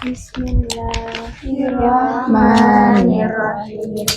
Bismillahirrahmanirrahim.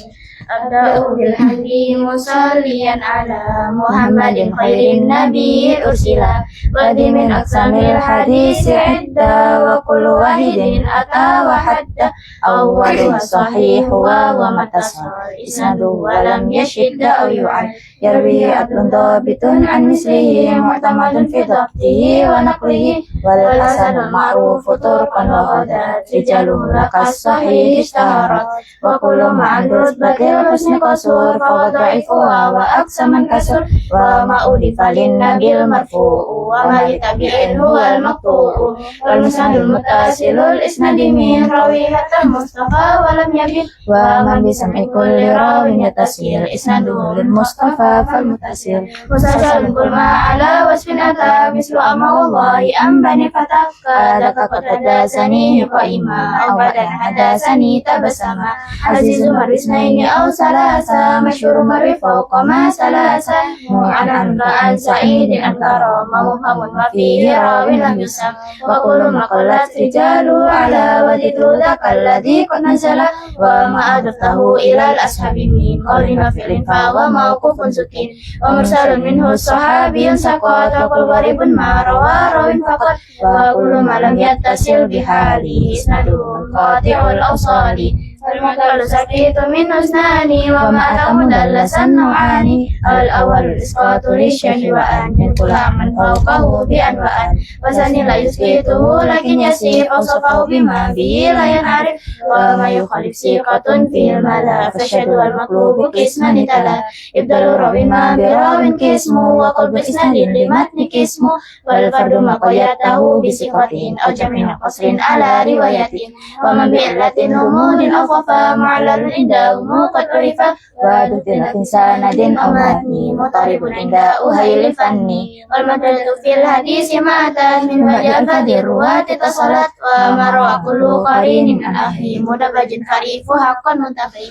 Abda'u bilhamdi musalliyan ala Muhammadin khairin nabi ursila wadi min aksamil hadisi idda wa kullu wahidin ata wa hadda awwaluha sahihu wa matasar isnadu wa lam yashidda aw yu'ad yarwi atlun dhabitun an mislihi mu'tamadun fi dhabtihi wa naqlihi wal hasanul ma'rufu turqan wa ghadat rijaluhu lakas sahih ishtaharat wa kullu ma'an rutbatil husni qasur fa wadha'ifu wa aksaman kasur wa ma'udifa lin nabil marfu'u wa mali tabi'in huwal maqtu'u wal musnadul muttasilul isnadi min rawi hatta mustafa wa lam yabin wa man bisam'i kulli rawin yatasil isnadu lil mustafa fal muttasil musalsalun kul ma ala wasfin ata mislu amma wallahi ambani fataka daka qad hadasani qaima aw badan hadasani tabassama azizu marisnaini aw salasa masyhur marifau qama salasa mu'anan ka'an sa'idin antara mawhamun wa fihi rawin lam yusam wa kullu maqallat rijalu ala waditu dakalladhi qad nazala wa ma'adaftahu ilal ashabi min qawlin wa fi'lin fa wa mawqufun sukin wa mursalun minhu sahabiyun saqat wa qul gharibun ma rawa rawin faqat wa kullu ma lam yattasil bihali isnadu qati'ul awsali المعتل سكيت من حسناني وما أتى مدلسا نوعاني الأول الإسقاط للشيخ وأن ينقل من فوقه بأنواع وثاني لا يسكته لكن يسير أوصفه بما به لا ينعرف وما يخالف ثقة في الملا فالشد والمطلوب قسمان تلا يبدل راوي ما براو كسمه وقلب إسناد لمتن كسمه والفرد ما قيدته بثقة أو جمع قصر على رواية ومن بعلة همود أو خفا معلل عنده قد عرف ودثنة سند أو متن مضطرب عند أهيل الفن والمدرسة في الحديث ما أتت من وجه فذي الرواة اتصلت وما روى كل قرين عن أخي مدبج خريف حقا متفق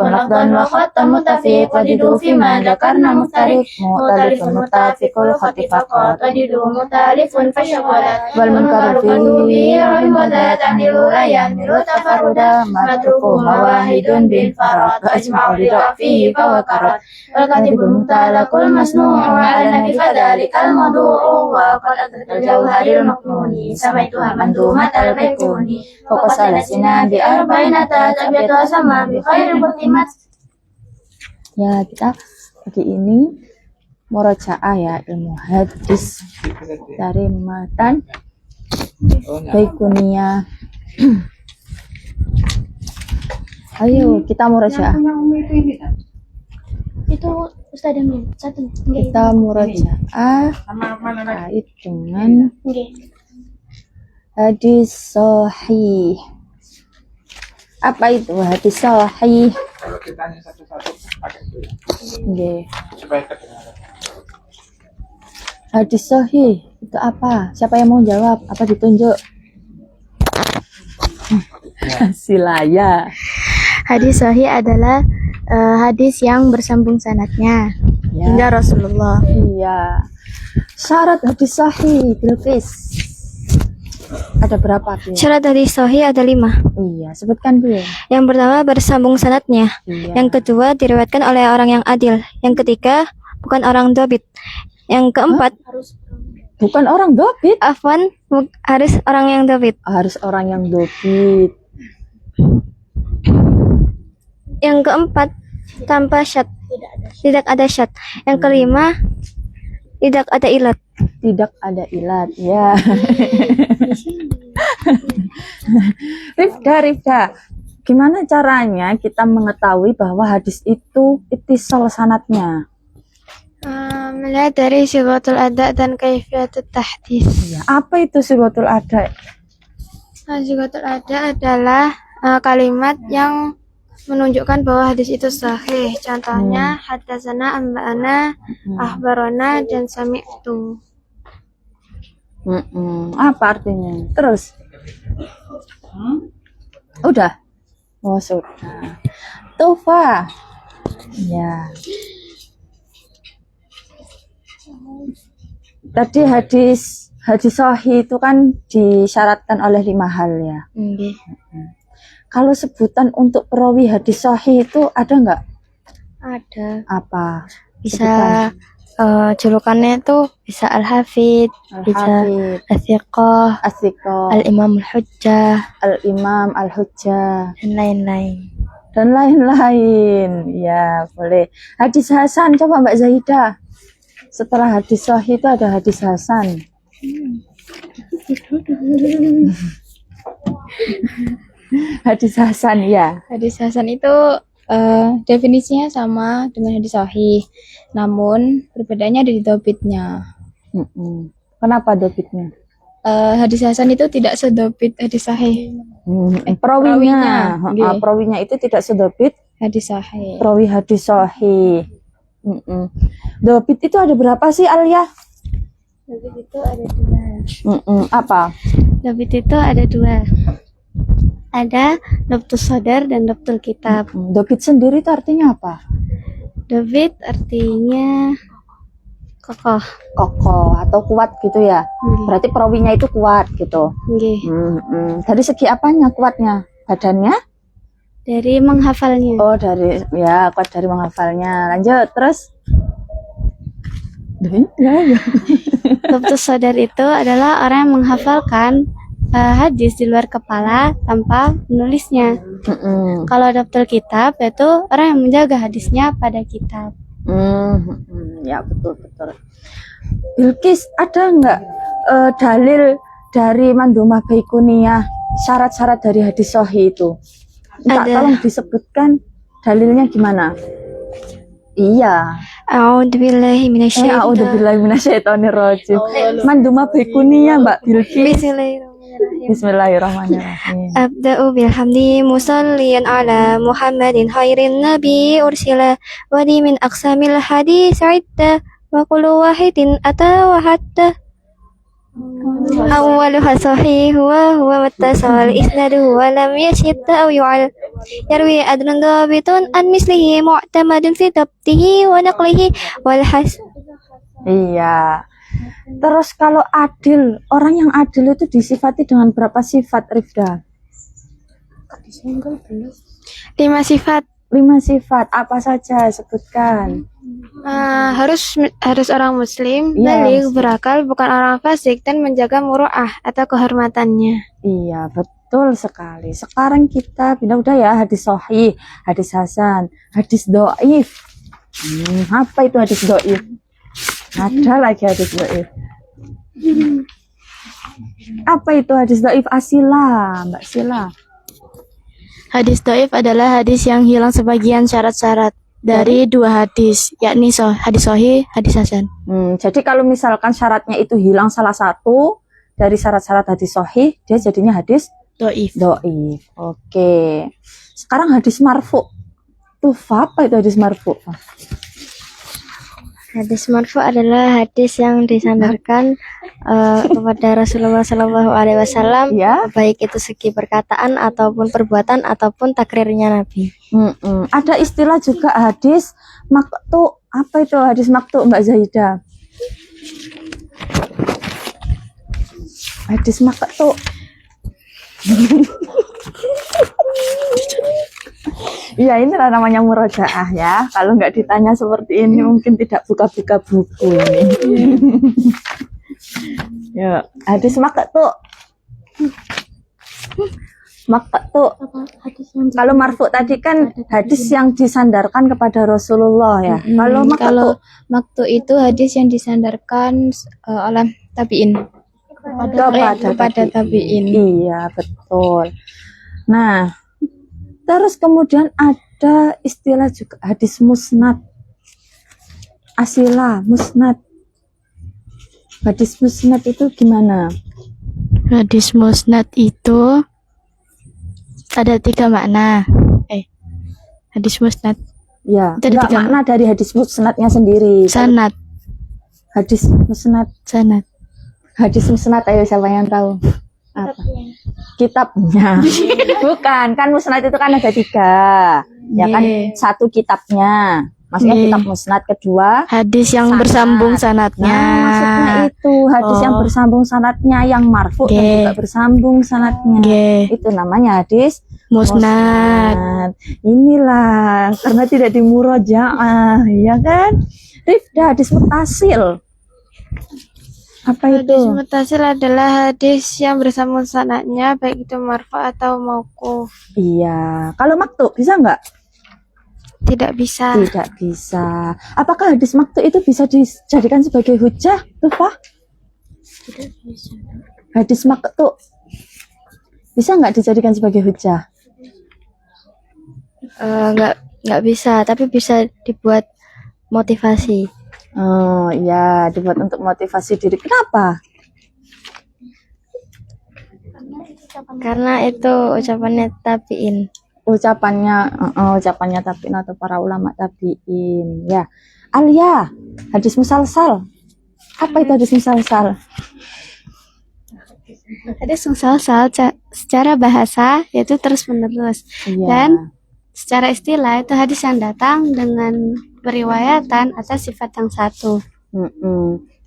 لفظا وخطا متفق وجدوا فيما ذكرنا مفترق مختلف متفق الخط فقط وجدوا مختلف فشغلت والمنكر فيه روي وذات عن الأولى يحمل تفردا متروك مواهد بالفراد وأجمع لضعفه فوكرت والكاتب المختلق المصنوع على النبي فذلك الموضوع وقد أتت الجوهر المكنون سميتها منظومة البيكوني فوق ثلاثين بأربعين تأبيتها سما بخير ختمت. Ya, kita pagi ini murajaah ya ilmu hadis dari matan Baikuniyah. Ayo kita murajaah. Itu Ustaz Amin satu. Kita murajaah terkait dengan hadis sahih. Apa itu hadis sahih? Kalau ditanya satu-satu pakai itu ya. Nggih. Supaya kedengaran. Hadis sahih itu apa? Siapa yang mau jawab? Apa ditunjuk? Silaya. Hadis sahih adalah hadis yang bersambung sanadnya Ya. hingga Rasulullah. Iya. Syarat hadis sahih, Bilqis. Ada berapa, Bil? Syarat hadis sahih ada 5. Iya, sebutkan, Bil. Yang pertama bersambung sanadnya. Iya. Yang kedua diriwayatkan oleh orang yang adil. Yang ketiga bukan orang dobit. Yang keempat Bukan orang dobit. afwan harus orang yang dobit. Harus orang yang dobit. Yang keempat tanpa syad. Tidak ada syad. Yang kelima tidak ada ilat. Tidak ada ilat. Ya. Rifda. Gimana caranya kita mengetahui bahwa hadis itu ittisal sanadnya? Melihat dari sigatul ada dan kaifiyatut tahdits. Ya, apa itu sigatul ada? Sigatul ada adalah kalimat yang menunjukkan bahwa hadis itu sahih. Contohnya hadatsana, amba'ana, akhbarana, dan sami'tu. Apa artinya? Terus? Udah? Oh, sudah. Tufa. Ya. Tadi hadis hadis sahih itu kan disyaratkan oleh 5 hal ya. Nggih. Kalau sebutan untuk perawi hadis sahih itu ada nggak? Ada. Apa? Bisa julukannya tuh bisa Al-Hafid, bisa Al-Hafid, As-Siqah, As-Siqah, Al-Imam Al-Hujjah, Al-Imam, Al-Hujjah, dan lain-lain. dan lain-lain. Ya, boleh. Hadis Hasan, coba Mbak Zaidah. Setelah hadis sahih itu ada hadis Hasan. Hadis Hasan ya. Hadis Hasan itu definisinya sama dengan hadis sahih, namun perbedaannya ada di dobitnya. Kenapa dobitnya? Hadis Hasan itu tidak sedobit hadis sahih. Perawinya. Nggih. Perawinya itu tidak sedobit Hadis sahih. perawi hadis sahih. Dobit itu ada berapa sih, Alia? Dobit itu ada 2. Apa? Dobit itu ada 2. Ada Dobtul Sadar dan Dobtul Kitab. Dobit sendiri itu artinya apa? Dobit artinya kokoh. Kokoh atau kuat gitu ya. Berarti perawinya itu kuat gitu. Nggih. Dari segi apanya kuatnya? Badannya? Dari menghafalnya. Oh, dari ya kuat dari menghafalnya. Lanjut terus. Dobtul Sadar itu adalah orang yang menghafalkan hadis di luar kepala tanpa menulisnya. Kalau Dobtul Kitab itu orang yang menjaga hadisnya pada kitab. Ya betul. Bilqis, ada nggak dalil dari Mandhumah Baikuniyah syarat-syarat dari hadis sahih itu? Minta Ada. tolong disebutkan dalilnya gimana? Iya. A'udzubillahi minasyaitonir A'udzubillahi minasyaitonirrajim. Mandhumah Baikuniyah Mbak Bilqis. Bismillahirrahmanirrahim. Bismillahirrahmanirrahim. Abda'u bilhamdi musalliyan ala Muhammadin khairin nabi ursila wadi min aqsamil hadis idda wa kullu wahidin ata wa hatta awwaluha sahih huwa mattasal isnaduhu wa lam yashidda aw yu'al yarwi adlun dhabitun an mislihi mu'tamadun fi dabtihi wa naqlihi wal has. Iya. Terus kalau adil, orang yang adil itu disifati dengan berapa sifat, Rifda? 5 sifat. 5 sifat, apa saja? Sebutkan. Harus orang muslim, Iya, baligh, muslim. berakal, bukan orang fasik, dan menjaga muru'ah atau kehormatannya. Iya, betul sekali. Sekarang kita udah ya hadis sahih, hadis hasan, hadis dhaif. Apa itu hadis dhaif? Ada lagi hadis dhaif. Apa itu hadis dhaif? Asila, Mbak Sila. Hadis dhaif adalah hadis yang hilang sebagian syarat-syarat dari 2 hadis, yakni hadis sahih, hadis hasan. Jadi kalau misalkan syaratnya itu hilang salah satu dari syarat-syarat hadis sahih, dia jadinya hadis Dhaif. dhaif. Oke. Sekarang hadis marfu. Tuh, apa itu hadis marfu? Hadis marfu adalah hadis yang disandarkan kepada Rasulullah SAW, Ya. baik itu segi perkataan ataupun perbuatan ataupun takrirnya Nabi. Ada istilah juga hadis maktu. Apa itu hadis maktu, Mbak Zaidah? Hadis maktu. Iya, ini namanya murojaah ya. Kalau nggak ditanya seperti ini, mungkin tidak buka-buka buku ini. Ya, hadis maktu. Maktu. Kalau marfu tadi kan hadis yang disandarkan kepada Rasulullah ya. Kalau maktu, Kalau maktu itu hadis yang disandarkan oleh tabiin kepada tabiin. Iya, betul. Nah, terus kemudian ada istilah juga hadis musnad. Asila, musnad. Hadis musnad itu gimana? Hadis musnad itu ada 3 makna. Hadis musnad, Ya, Itu ada enggak 3 makna dari hadis musnadnya sendiri. sanad, Hadis musnad, sanad. hadis musnad, ayo siapa yang tahu? Apa? Kitabnya. Bukan, kan musnad itu kan ada 3. Ya kan, Iya. 1 kitabnya. Maksudnya kitab musnad. Kedua, Hadis yang sanad. bersambung sanatnya. Nah, maksudnya itu hadis yang Oh. bersambung sanatnya, yang marfu dan Oke. juga bersambung sanatnya. Oke. Itu namanya hadis Musnad. musnad. Inilah karena tidak dimurojaah, ya kan? Rifda, hadis mutasil. Apa itu? Hadis mutasil adalah hadis yang bersambung sanadnya baik itu marfu atau mauquf. Iya. Kalau maktu bisa nggak? Tidak bisa. Tidak bisa. Apakah hadis maktu itu bisa dijadikan sebagai hujah, Tufa? Hadis maktu bisa nggak dijadikan sebagai hujah? Nggak bisa, tapi bisa dibuat motivasi. Oh iya, dibuat untuk motivasi diri. Kenapa? Karena itu ucapannya tabiin. Ucapannya tabiin atau para ulama tabiin. Ya, Alia, hadis musalsal. Apa itu hadis musalsal? Hadis musalsal secara bahasa yaitu terus menerus. Iya. Dan secara istilah itu hadis yang datang dengan periwayatan atas sifat yang satu.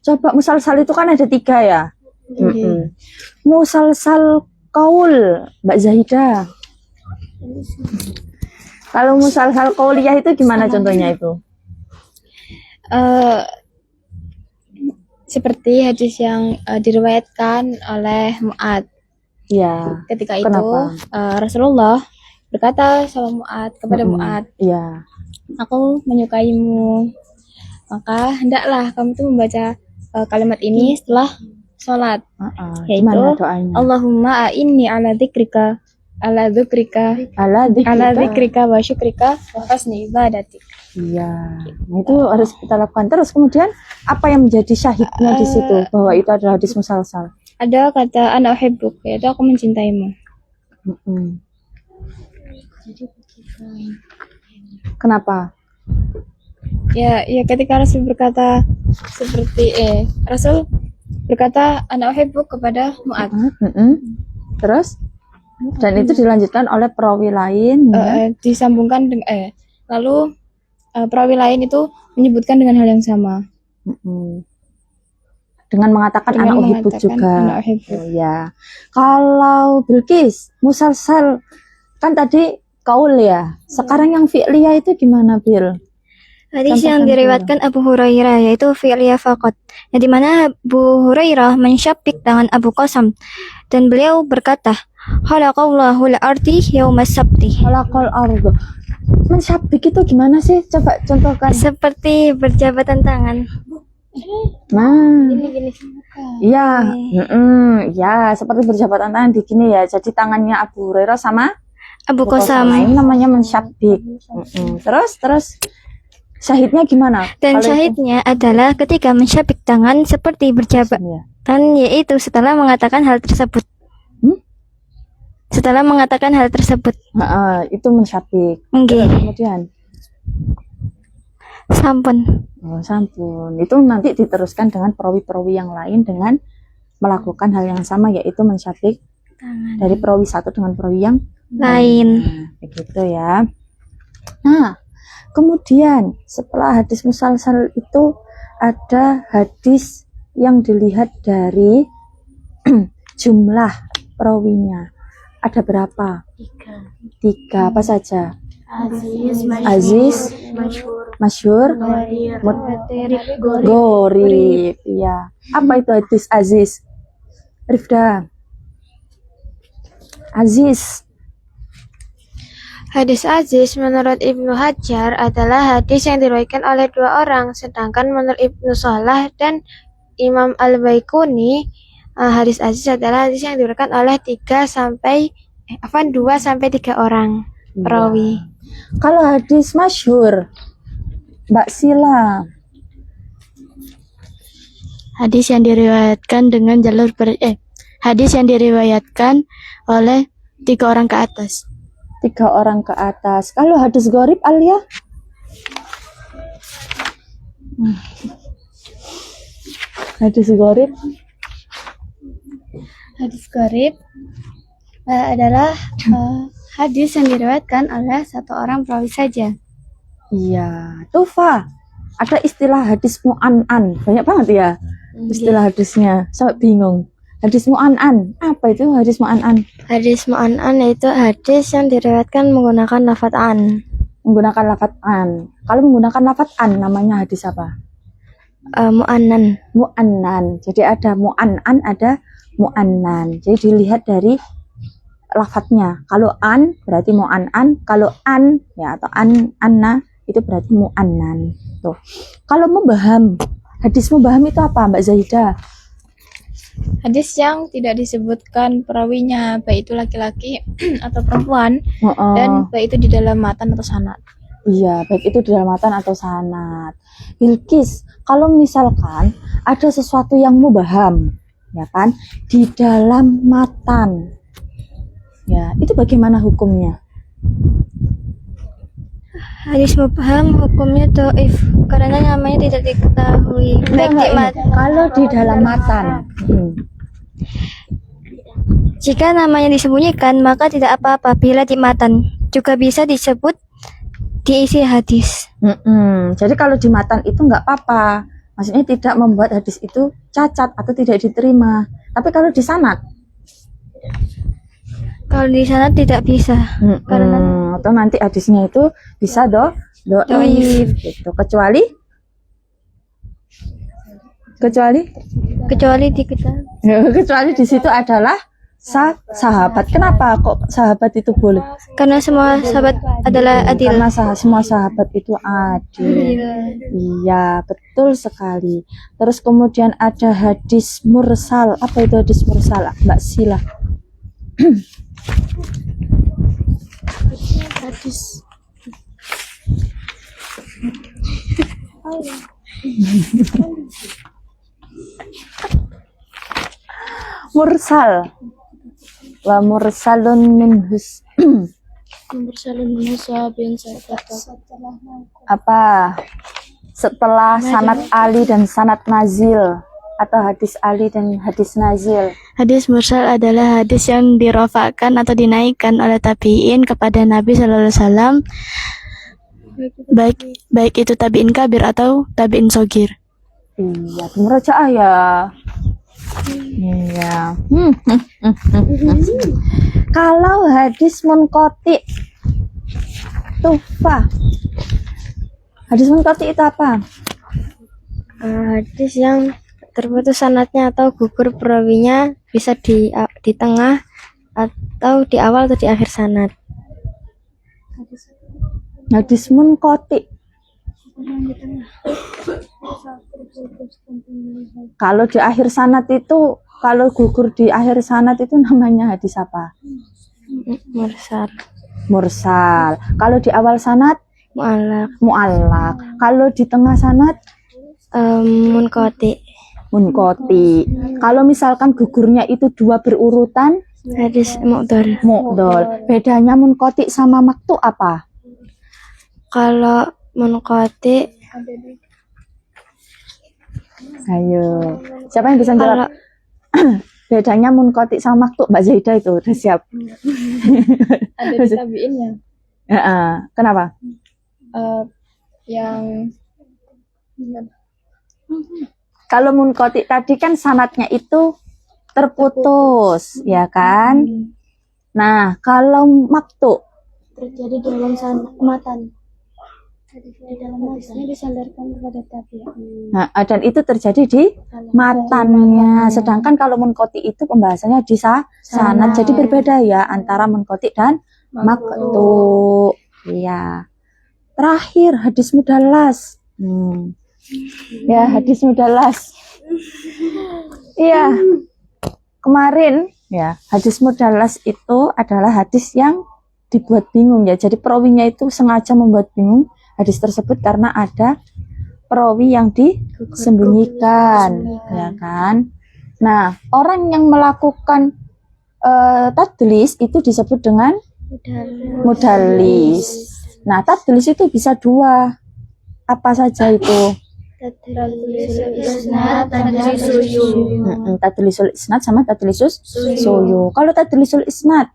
Coba musalsal itu kan ada 3 ya. Musalsal kaul, Mbak Zahida. Kalau musalsal kauliyah itu gimana contohnya itu? Seperti hadis yang diriwayatkan oleh Mu'ad. Ya. Ketika Kenapa? itu Rasulullah berkata sama Mu'ad kepada Mu'ad, Iya. aku menyukaimu, maka hendaklah kamu tuh membaca kalimat ini setelah sholat, yaitu Gimana doanya? Allahumma a'inni ala dzikrika Ala ala dzikrika. dzikrika wa syukrika wa husni ibadatik. Iya. Nah, itu harus kita lakukan. Terus kemudian apa yang menjadi syahidnya di situ bahwa itu adalah hadis musalsal? Ada kata ana uhibbuk, yaitu aku mencintaimu. Kenapa? Ya ketika Rasul berkata seperti Rasul berkata ana uhibbuk kepada Mu'ad. Terus dan itu dilanjutkan oleh perawi lain ya. Disambungkan dengan lalu perawi lain itu menyebutkan dengan hal yang sama. Dengan mengatakan Dengan anak uhibbu mengatakan juga. ana uhibbu. Ya. Kalau Bilqis musalsal kan tadi kaul ya. Sekarang yang fi'liyah itu gimana, Bil? Hadis yang Contohkan diriwayatkan Abu Hurairah yaitu fi'liyah faqat. Yang dimana Abu Hurairah mensyabik dengan Abu Qasam dan beliau berkata, "Khalaqallahu al-ardi yaumas sabti." Khalaqal ardu. Mensyabik itu gimana sih? Coba contohkan. Seperti berjabatan tangan. Nah, Gini. iya, ya seperti berjabatan tangan di gini ya. Jadi tangannya Abu Hurairah sama Abu Nah, Qasam. ini namanya mensyabik. Terus syahidnya gimana? Dan Kalau itu- syahidnya adalah ketika mensyabik tangan seperti berjabatan, Iya. yaitu setelah mengatakan hal tersebut. Setelah mengatakan hal tersebut. Itu mensyabik. Nggih. Kemudian Sampun. sampun. Itu nanti diteruskan dengan perawi-perawi yang lain dengan melakukan hal yang sama yaitu mensyabik dari perawi satu dengan perawi yang Lain. begitu ya. Nah, kemudian setelah hadis musalsal itu ada hadis yang dilihat dari jumlah perawinya. Ada berapa? 3. Apa saja? Aziz, masyhur, gorib. Iya. Apa itu hadis aziz? Rifda. Aziz. Hadis aziz menurut Ibnu Hajar adalah hadis yang diriwayatkan oleh 2 orang, sedangkan menurut Ibnu Shalah dan Imam Al-Baiquni, hadis aziz adalah hadis yang diriwayatkan oleh 2 sampai 3 orang perawi. Kalau hadis masyhur, Mbak Sila. Hadis yang diriwayatkan dengan jalur hadis yang diriwayatkan oleh 3 orang ke atas. 3 orang ke atas. Kalau hadis gorib, Alia? Hadis gorib Hadis gharib adalah hadis yang diriwayatkan oleh 1 orang perawi saja. Iya, Tufa. Ada istilah hadis mu'an'an. Banyak banget ya istilah hadisnya. Sampai bingung. Hadis mu'an'an. Apa itu hadis mu'an'an? Hadis mu'an'an yaitu hadis yang diriwayatkan menggunakan lafaz an. Menggunakan lafaz an. Kalau menggunakan lafaz an namanya hadis apa? Mu'annan. Mu'annan. Jadi ada mu'an'an, ada mu'annan. Jadi dilihat dari lafadznya. Kalau an berarti mu'an'an, kalau an ya atau anna itu berarti mu'annan. Tuh. Kalau mubaham, hadis mubaham itu apa, Mbak Zaidah? Hadis yang tidak disebutkan perawinya, baik itu laki-laki atau perempuan, dan baik itu di dalam matan atau sanad. Iya, baik itu di dalam matan atau sanad. Bilqis, kalau misalkan ada sesuatu yang mubaham, ya kan, di dalam matan, ya itu bagaimana hukumnya? Hadis mubham hukumnya dhaif karena namanya tidak diketahui. Baik di matan. Kalau di dalam matan, Jika namanya disembunyikan, maka tidak apa-apa bila di matan. Juga bisa disebut diisi hadis. Jadi kalau di matan itu nggak apa-apa, maksudnya tidak membuat hadis itu cacat atau tidak diterima. Tapi kalau di sanad, Kalau di sana tidak bisa. Karena atau nanti hadisnya itu bisa doif gitu. Kecuali kecuali di kita. kecuali di situ adalah sahabat. Kenapa kok sahabat itu boleh? Karena semua sahabat adalah adil. Karena semua sahabat itu adil. Iya, betul sekali. Terus kemudian ada hadis mursal. Apa itu hadis mursal, Mbak Sila? Hadis. Mursal. Wa mursalun minhus. Apa? Setelah sanad Ali dan sanad Nazil, atau hadis Ali dan hadis Nazil. Hadis mursal adalah hadis yang dirofakkan atau dinaikkan oleh tabi'in kepada Nabi Sallallahu Alaihi Wasallam, baik itu tabi'in kabir atau tabi'in sogir. Iya, murajaah ya. Iya. Kalau hadis munqati, Tufa. Hadis munqati itu apa? Hadis yang terputus sanadnya atau gugur perawinya, bisa di tengah atau di awal atau di akhir sanad. Hadis munqati. Kalau di akhir sanad itu, kalau gugur di akhir sanad itu namanya hadis apa? Mursal. Mursal. Kalau di awal sanad Mu'allaq. mu'allaq. Kalau di tengah sanad Munqati. munqati. Kalau misalkan gugurnya itu dua berurutan, Hadis mu'dhal. mu'dhal. Bedanya munqati sama maktu apa? Kalau munqati, Ayo, siapa yang bisa jawab? kalau Bedanya munqati sama maktu, Mbak Zaidah itu udah siap. Ada di tabiinnya. Kenapa? Yang Kalau munqati tadi kan sanadnya itu terputus, ya kan? Nah, kalau maktu terjadi dalam matan. Di dalam hadisnya disandarkan kepada tabi'in. Nah, dan itu terjadi di matannya. Sedangkan kalau munqati itu pembahasannya di sanad. Jadi berbeda ya antara munqati dan maktu. Iya. Terakhir hadis mudallas. Ya, hadis mudallas. Iya. Kemarin ya, hadis mudallas itu adalah hadis yang dibuat bingung ya. Jadi perawinya itu sengaja membuat bingung hadis tersebut karena ada perawi yang disembunyikan, ya kan? Nah, orang yang melakukan tadlis itu disebut dengan mudallis. Nah, tadlis itu bisa dua. Apa saja itu? Tadlisul isnad sama tadlisus suyu. Kalau tadlisul isnad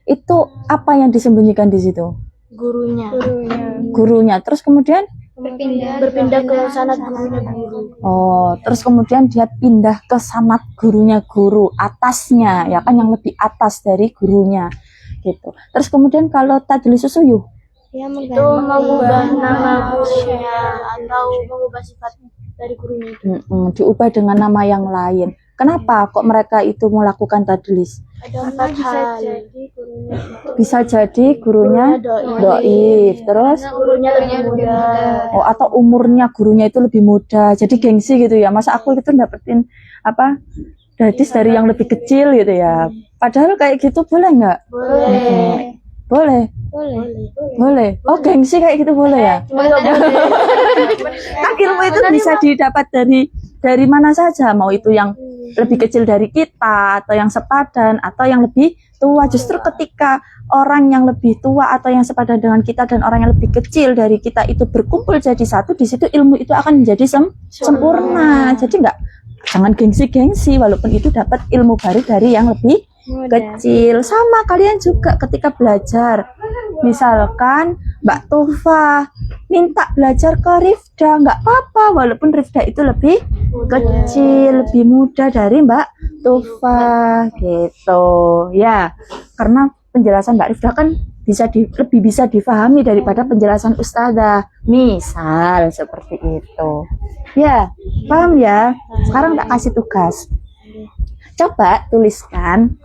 itu apa yang disembunyikan di situ? Gurunya. Terus kemudian berpindah ke sanad gurunya guru. oh, terus kemudian dia pindah ke sanad gurunya guru, atasnya ya kan, yang lebih atas dari gurunya gitu. Terus kemudian kalau tadlis susuyuh Dia Itu mengubah nama gurunya atau mengubah sifat dari gurunya itu. diubah dengan nama yang lain. Kenapa kok mereka itu melakukan tadlis? Ada 4 hal. Bisa jadi gurunya doif, terus Gurunya lebih muda. oh, atau umurnya gurunya itu lebih muda, jadi gengsi gitu ya. Masa aku itu dapetin apa hadis dari yang lebih kecil gitu ya. Padahal kayak gitu boleh nggak? Boleh. Boleh. Boleh. Oh, gengsi kayak gitu boleh ya? Cuma nggak boleh. Kan ilmu itu bisa didapat dari mana saja, mau itu yang lebih kecil dari kita atau yang sepadan atau yang lebih tua. Justru ketika orang yang lebih tua atau yang sepadan dengan kita dan orang yang lebih kecil dari kita itu berkumpul jadi satu, di situ ilmu itu akan menjadi sempurna. Jadi jangan gengsi-gengsi walaupun itu dapat ilmu baru dari yang lebih kecil. Sama kalian juga ketika belajar, misalkan Mbak Tufa minta belajar ke Rifda, nggak apa-apa walaupun Rifda itu lebih kecil, lebih muda dari Mbak Tufa gitu ya, karena penjelasan Mbak Rifda kan lebih bisa difahami daripada penjelasan Ustazah, misal seperti itu ya. Paham ya? Sekarang tak kasih tugas, coba tuliskan.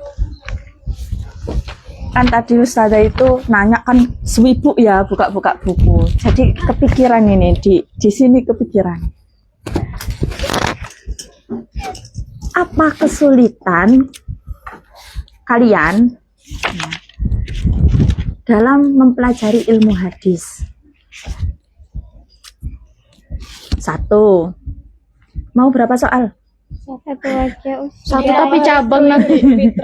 Kan tadi Ustazah itu nanya kan sibuk ya buka-buka buku, jadi kepikiran ini di sini kepikiran apa kesulitan kalian dalam mempelajari ilmu hadis. 1. Mau berapa soal? Satu aja. Satu tapi cabang nanti. 3.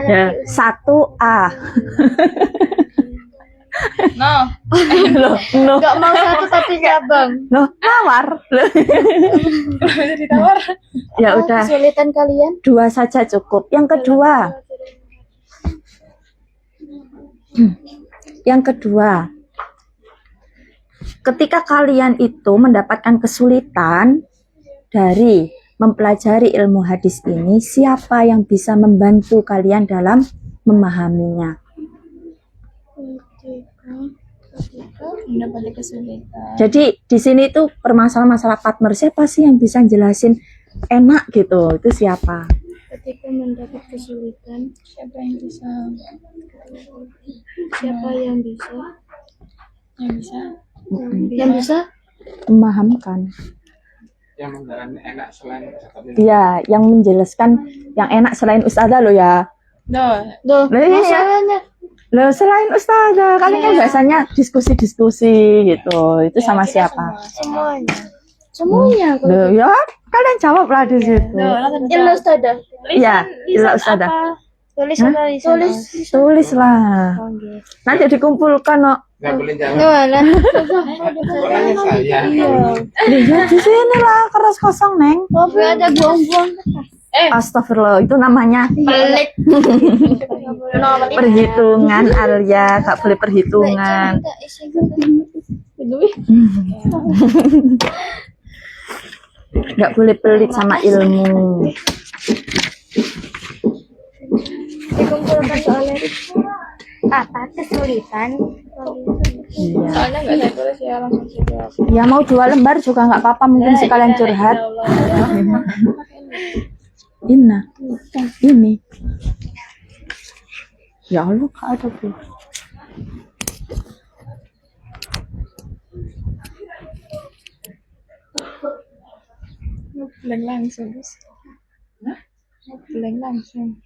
Ya, 1A. No. Loh, Nggak mau satu tapi cabang. nawar. Bisa ditawar. Ya udah, Kesulitan kalian? 2 saja cukup. Yang kedua, ketika kalian itu mendapatkan kesulitan dari mempelajari ilmu hadis ini, siapa yang bisa membantu kalian dalam memahaminya? Mendapati kesulitan. Jadi di sini tuh permasalahan masalah partner, siapa sih yang bisa jelasin enak gitu? Itu siapa? Ketika mendapat kesulitan, Siapa yang bisa? siapa yang bisa? Yang bisa? Yang bisa? Memahamkan. Yang menjalani enak selain Ustazah. Iya, yang menjelaskan yang enak selain Ustazah lo ya. No. Loh, Lah, iya. masalahnya. Loh, selain Ustazah, kalian kan biasanya diskusi-diskusi gitu. Itu sama siapa? Semuanya. Loh, ya kalian jawablah di situ. Ilmu Ustazah. Iya, illa Ustazah. Tulis Hah? atau lisan? Tulislah. Nanti dikumpulkan, no. Nggak boleh jawab. Nualan. Pokoknya saya. Lihat di sini lah, keras kosong, Neng. Ada buang-buang. Astagfirullah, itu namanya Pelik. perhitungan, Arya. Gak boleh perhitungan. Gak boleh pelit sama ilmu. Dikumpulkan soalnya. Apa kesulitan? Iya. Soalnya nggak saya tulis ya, langsung saya jawab. Ya mau 2 lembar juga nggak apa-apa, mungkin sekalian curhat. Inna, ini. Ya Allah, gak ada tuh. Blank langsung. Blank langsung.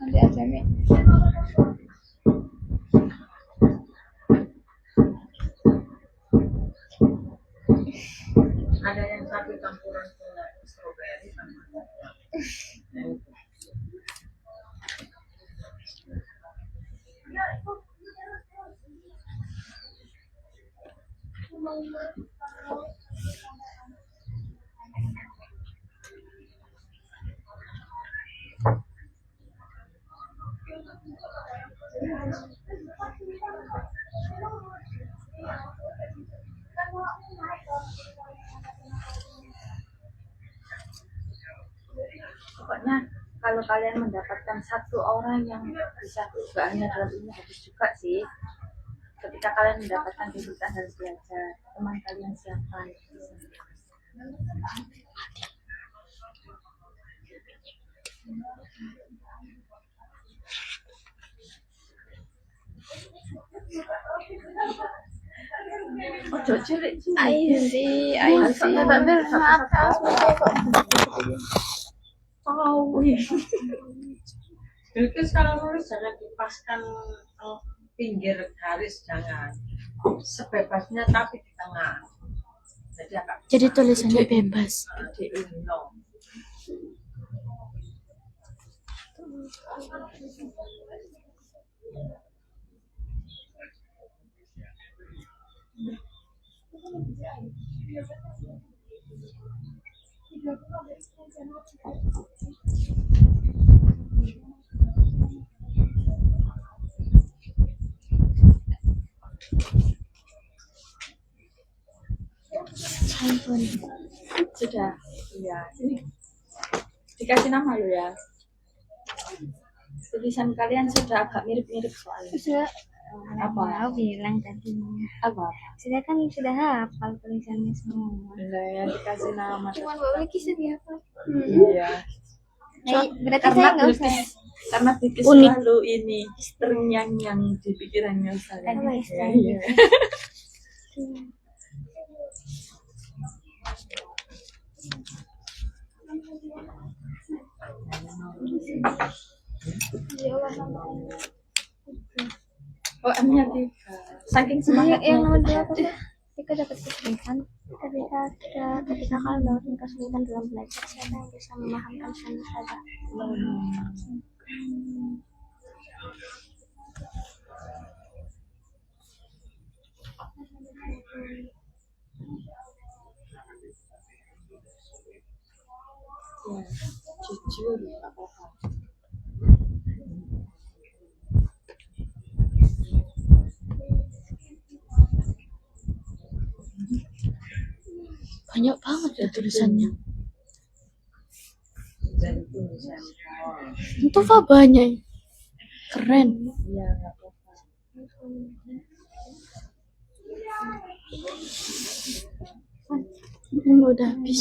Nanti aja Mi. Ada yang satu campuran strawberry sama. Pokoknya kalau kalian mendapatkan satu orang yang bisa gak hanya dalam ilmu hadis juga sih, ketika kalian mendapatkan kesulitan harus belajar, teman kalian siapa? Oh, cilik I see, I see. Terus kalau nulis jangan dipaskan pinggir garis, jangan sebebasnya tapi di tengah. Jadi agak Jadi tulisannya bebas. di no. Sudah, ya. Ini dikasih nama lo ya. Tulisan kalian sudah agak mirip-mirip soalnya. Sudah Apa? mau bilang tadinya. Apa? Sudah kan sudah hafal tulisannya semua. Enggak ya, dikasih nama. Cuman bawa kisah dia apa? Iya. Nah, berarti Karena saya nggak usah. Bilkis, karena Bilkis Unik. selalu ini terngiang-ngiang di pikirannya saya. Apa ya, Iya, Stan? iya. Oh, M-nya 3. Saking semangat Yang nomor 2 apa sih? Jika dapat kesulitan, ketika kalian mendapatkan kesulitan dalam belajar, siapa yang bisa memahamkan sunnah saja? Ya, jujur nggak apa-apa. Banyak banget ya tulisannya. Dan tulisan Itu apa banyak? Keren. Iya, nggak apa-apa. Udah habis.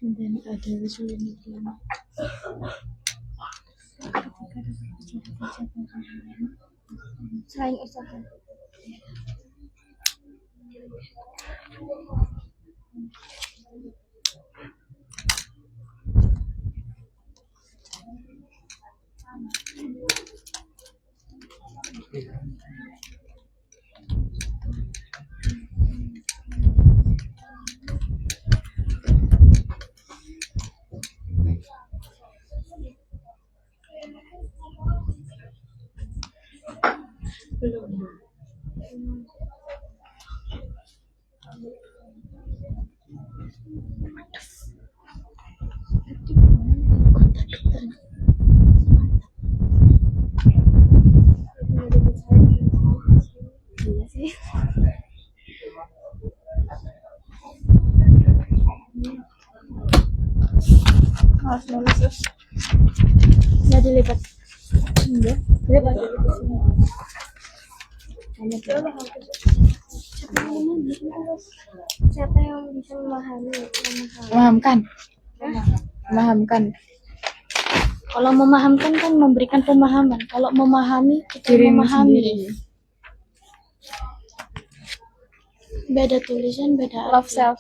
Dan ada kesulitan. Selain usaha. Iya sih. Harus nulis terus. Nggak dilipat. Enggak. Dilipat. Siapa yang bisa memahami? Memahamkan. Memahamkan. Kalau memahamkan kan memberikan pemahaman. Kalau memahami kita Dirimu memahami. sendiri. Beda tulisan, beda Love arti. self.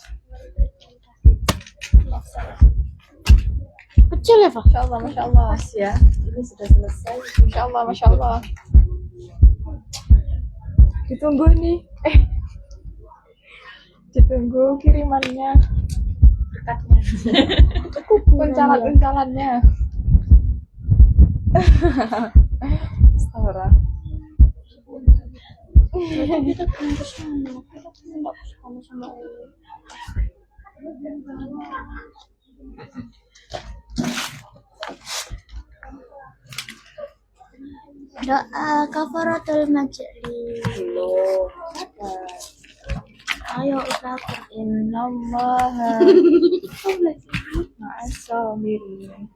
Kecil ya, Pak? Masya Allah, Masya Allah. Pas ya, ini sudah selesai. Masya Allah, Masya Allah. Ditunggu nih. Ditunggu kirimannya. Berkatnya. Uncalan-uncalannya. Stora. Doa kafaratul majlis. Ayo ucapkan. Innallaha ma'as-sabirin.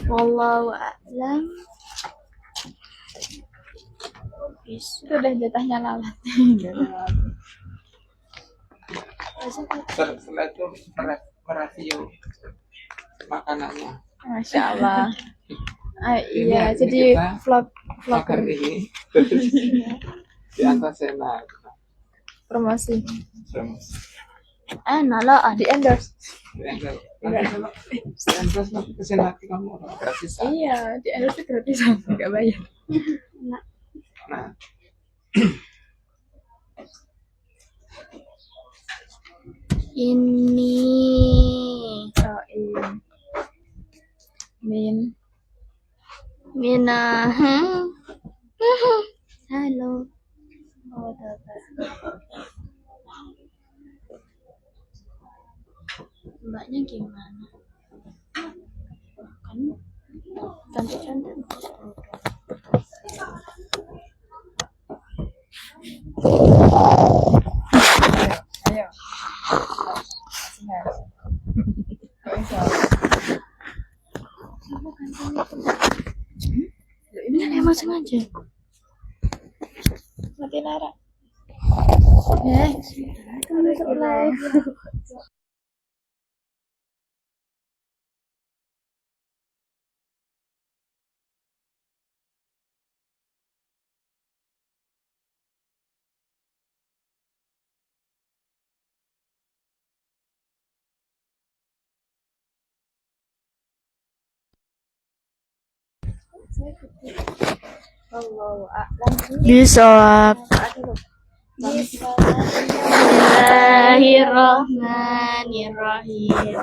Wallahu a'lam. Itu udah jatahnya lalat. Setelah itu mereview makanannya. Masya Allah. Ini Iya, ini jadi kita vlogger makan ini terus di atas enak. promosi. Enak lah. Di endorse. Terus nanti kesini lagi kamu gratisan. Iya, di endorse gratisan, nggak bayar. Nah, Ini Oh, iya. Min. Mina. Halo. Oh, dapat. Mbaknya gimana? Kan cantik-cantik. Ayo. Ini emang sengaja. Mati Lara. Kamu masuk live. Allahu a'lam. Bisawab. Bismillahirrahmanirrahim.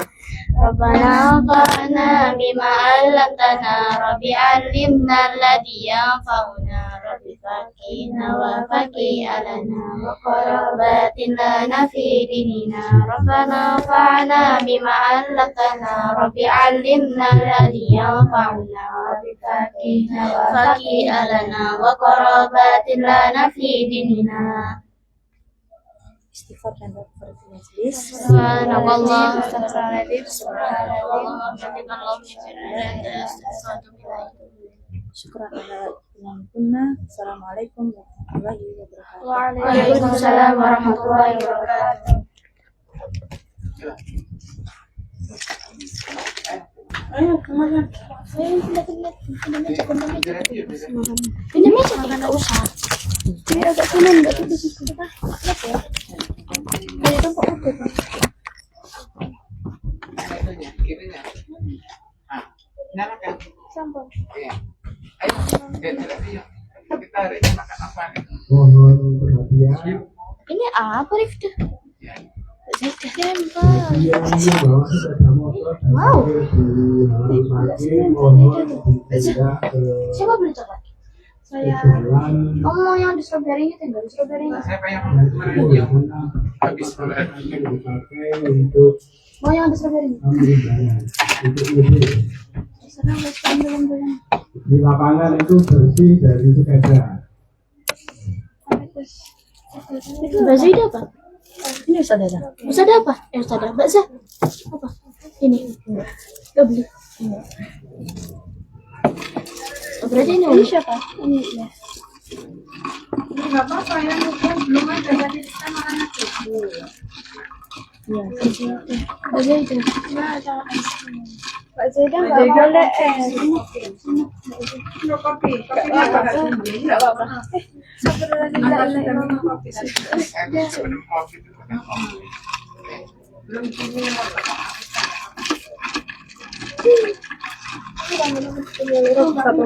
Rabbana anfa'na bima 'allamtana rabbi 'allimna alladhi yanfa'una rabbi faqihna wa faqih alana wa qarabatin lana fi dinina rabbana anfa'na bima 'allamtana rabbi 'allimna alladhi yanfa'una rabbi faqihna wa faqih alana wa qarabatin lana fi dinina. Istighfar dan doa di majelis. Subhanallah, astagfirullahaladzim, subhanallah, Alhamdulillah, Syukur ala yang kunna. Assalamualaikum warahmatullahi wabarakatuh. Waalaikumsalam warahmatullahi wabarakatuh. Ini meja tidak usah. Ini agak kanan, enggak tuh di situ. kirinya. Nah, nyalakan. Sampun. Iya. Ayo, review. Kita hari ini makan apa nih? Mohon perhatian. Ini apa, Rifda? Saya tempel. Yang membawa sepeda motor dan Wow. mobil di halaman parkir mohon tidak ke Siapa beli coklat? Saya. jalan Oh, yang di strawberry itu enggak di strawberry. Siapa yang yang mereview? habis akan dipakai untuk Oh, yang di strawberry. ambil jalan. Untuk itu Serang guys, belum. di lapangan itu bersih dari sepeda. Bakso itu apa? Ini Ustaz Dada. Bisa ada apa? Ustaz ada bakso. Apa? Ini. Gak beli. Oh, berarti ini siapa? Ini ya. Nggak apa-apa ya, mungkin belum ada tadi kita makan nasi. Bakso itu. Pak Zaidan nggak boleh Minum kopi, kopinya agak tinggi. nggak apa-apa. Minum kopi. Sebelum kopi itu makan kopi. Belum gini Satu